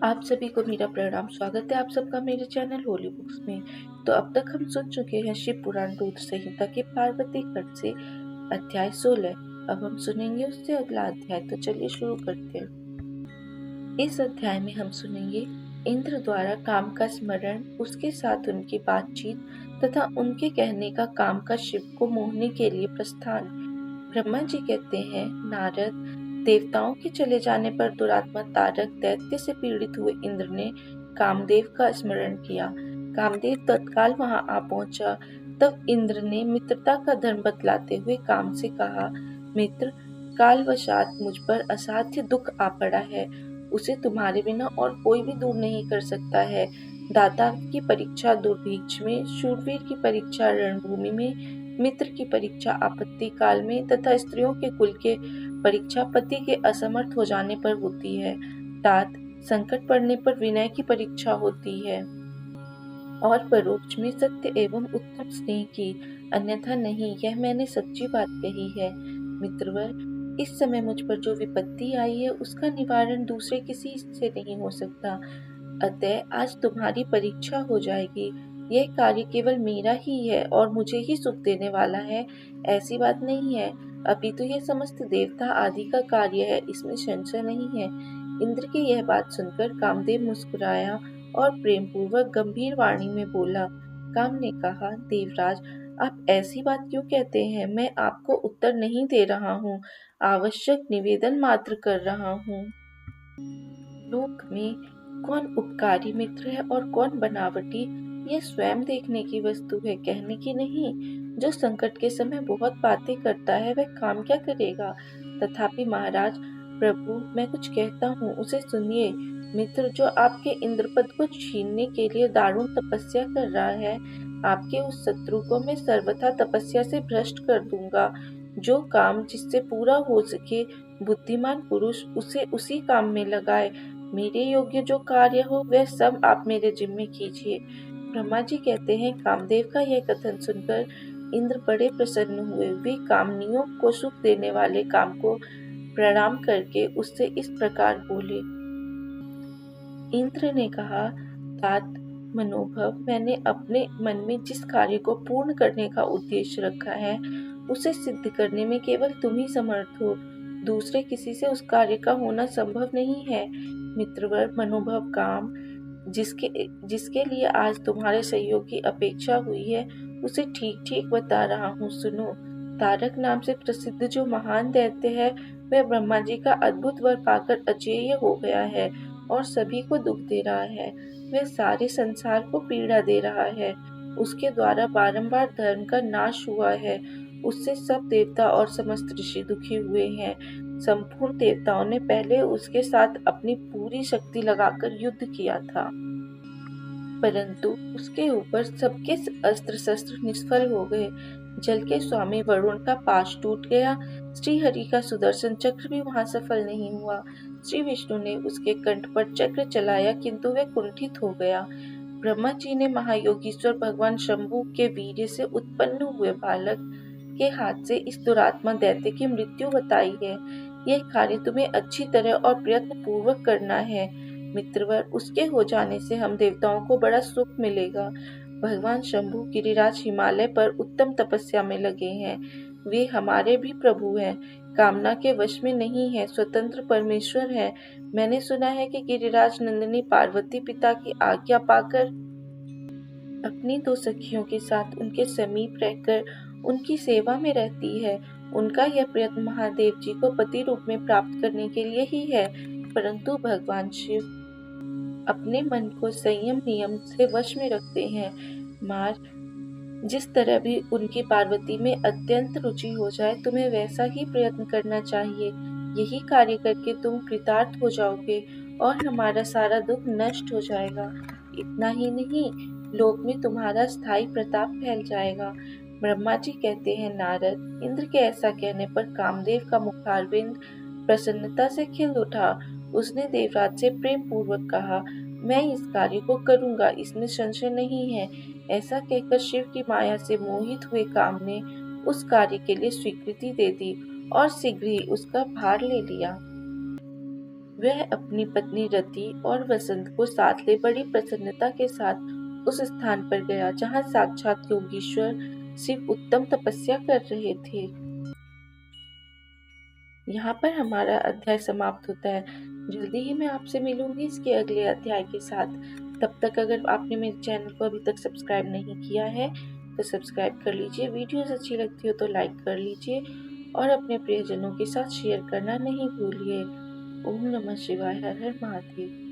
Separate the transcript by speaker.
Speaker 1: आप सभी को मेरा प्रणाम। स्वागत है आप सबका मेरे चैनल होली बुक्स में। तो अब तक हम सुन चुके हैं शिव पुराण रुद्र संहिता के पार्वती खंड से अध्याय 16। अब हम सुनेंगे उससे अगला अध्याय। तो चलिए शुरू करते हैं। इस अध्याय में हम सुनेंगे इंद्र द्वारा काम का स्मरण, उसके साथ उनकी बातचीत तथा उनके कहने का काम का शिव को मोहने के लिए प्रस्थान। ब्रह्मा जी कहते हैं, नारद, देवताओं के चले जाने पर दुरात्मा तारक दैत्य से पीड़ित हुए इंद्र ने कामदेव का स्मरण किया। कामदेव तत्काल वहां आ पहुंचा। तब इंद्र ने मित्रता का धर्म बतलाते हुए काम से कहा, मित्र, कालवशात मुझ पर असाध्य दुख आ पड़ा है। उसे तुम्हारे बिना और कोई भी दूर नहीं कर सकता है। दाता की परीक्षा दुर्भिक्ष में, शूरवीर की परीक्षा रणभूमि में, मित्र की परीक्षा आपत्ति काल में तथा स्त्रियों के कुल के परीक्षा पति के असमर्थ हो जाने पर होती है। तात, संकट पड़ने पर विनय की परीक्षा होती है और परोक्ष में सत्य एवं उत्तम स्नेह की, अन्यथा नहीं। यह मैंने सच्ची बात कही है। मित्रवर, इस समय मुझ पर जो विपत्ति आई है उसका निवारण दूसरे किसी से नहीं हो सकता। अतः आज तुम्हारी परीक्षा हो जाएगी। यह कार्य केवल मेरा ही है और मुझे ही सुख देने वाला है, ऐसी बात नहीं है। अभी तो यह समस्त देवता आदि का कार्य है, इसमें संशय नहीं है। इंद्र की यह बात सुनकर कामदेव मुस्कुराया और प्रेम पूर्वक गंभीर वाणी में बोला। काम ने कहा, देवराज, आप ऐसी बात क्यों कहते हैं? मैं आपको उत्तर नहीं दे रहा हूँ, आवश्यक निवेदन मात्र कर रहा हूँ। लोक में कौन उपकारी मित्र है और कौन बनावटी, यह स्वयं देखने की वस्तु है, कहने की नहीं। जो संकट के समय बहुत बातें करता है वह काम क्या करेगा? तथापि महाराज, प्रभु, मैं कुछ कहता हूँ, उसे सुनिए। मित्र, जो आपके इंद्रपद को छीनने के लिए दारुण तपस्या कर रहा है, आपके उस शत्रु को मैं सर्वथा तपस्या से भ्रष्ट कर दूंगा। जो काम जिससे पूरा हो सके, बुद्धिमान पुरुष उसे उसी काम में लगाए। मेरे योग्य जो कार्य हो वह सब आप मेरे जिम्मे कीजिए। ब्रह्मा जी कहते हैं, कामदेव का यह कथन सुनकर इंद्र बड़े प्रसन्न हुए। वे कामनियों को सुख देने वाले काम को प्रणाम करके उससे इस प्रकार बोले। इंद्र ने कहा, तात मनोभव, मैंने अपने मन में जिस कार्य को पूर्ण करने का उद्देश्य रखा है उसे सिद्ध करने में केवल तुम ही समर्थ हो। दूसरे किसी से उस कार्य का होना संभव नहीं है। मित्रवर, मनोभव काम जिसके जिसके लिए आज तुम्हारे सहयोग की अपेक्षा हुई है उसे ठीक ठीक बता रहा हूँ, सुनो। तारक नाम से प्रसिद्ध जो महान दैत्य है वह ब्रह्मा जी का अद्भुत वर पाकर अजेय हो गया है और सभी को दुख दे रहा है। वह सारे संसार को पीड़ा दे रहा है। उसके द्वारा बारंबार धर्म का नाश हुआ है। उससे सब देवता और समस्त ऋषि दुखी हुए हैं। संपूर्ण देवताओं ने पहले उसके साथ अपनी पूरी शक्ति लगाकर युद्ध किया था, परंतु उसके ऊपर सबके अस्त्र शस्त्र निष्फल हो गए। जल के स्वामी वरुण का पाश टूट गया। श्री हरि का सुदर्शन चक्र भी वहां सफल नहीं हुआ। श्री विष्णु ने उसके कंठ पर चक्र चलाया किंतु वह कुंठित हो गया। ब्रह्मा जी ने महायोगीश्वर भगवान शंभु के वीर्य से उत्पन्न हुए बालक के हाथ से इस दुरात्मा दैत्य की मृत्यु बताई है। यह कार्य तुम्हें अच्छी तरह और प्रयत्न पूर्वक करना है। मित्रवर, उसके हो जाने से हम देवताओं को बड़ा सुख मिलेगा। भगवान शंभु गिरिराज हिमालय पर उत्तम तपस्या में लगे हैं। वे हमारे भी प्रभु हैं, कामना के वश में नहीं है, स्वतंत्र परमेश्वर है। मैंने सुना है कि गिरिराज नंदिनी पार्वती पिता की आज्ञा पाकर अपनी दो सखियों के साथ उनके समीप रहकर उनकी सेवा में रहती है। उनका यह प्रयत्न महादेव जी को पति रूप में प्राप्त करने के लिए ही है, परंतु भगवान शिव अपने मन को संयम नियम से वश में रखते हैं। मार, जिस तरह भी उनकी पार्वती में अत्यंत रुचि हो जाए, तुम्हें वैसा ही प्रयत्न करना चाहिए। यही कार्य करके तुम कृतार्थ हो जाओगे और हमारा सारा दुख नष्ट हो जाएगा। इतना ही नहीं, लोक में तुम्हारा स्थायी प्रताप फैल जाएगा। ब्रह्मा जी कहते हैं, नारद, इंद्र के ऐसा कहने पर कामदेव का मुखारविंद प्रसन्नता से खिल उठा। उसने देवराज से प्रेम पूर्वक कहा, मैं इस कार्य को करूंगा, इसमें संशय नहीं है। ऐसा कहकर शिव की माया से मोहित हुए काम ने उस कार्य के लिए स्वीकृति दे दी और शीघ्र ही उसका भार ले लिया। वह अपनी पत्नी रति और वसंत को साथ ले बड़ी प्रसन्नता के साथ उस स्थान पर गया जहाँ साक्षात योगीश्वर शिव उत्तम तपस्या कर रहे थे। यहाँ पर हमारा अध्याय समाप्त होता है। जल्दी ही मैं आपसे मिलूंगी इसके अगले अध्याय के साथ। तब तक अगर आपने मेरे चैनल को अभी तक सब्सक्राइब नहीं किया है तो सब्सक्राइब कर लीजिए। वीडियोस अच्छी लगती हो तो लाइक कर लीजिए और अपने प्रियजनों के साथ शेयर करना नहीं भूलिए। ओम नमः शिवाय। हर हर महादेव।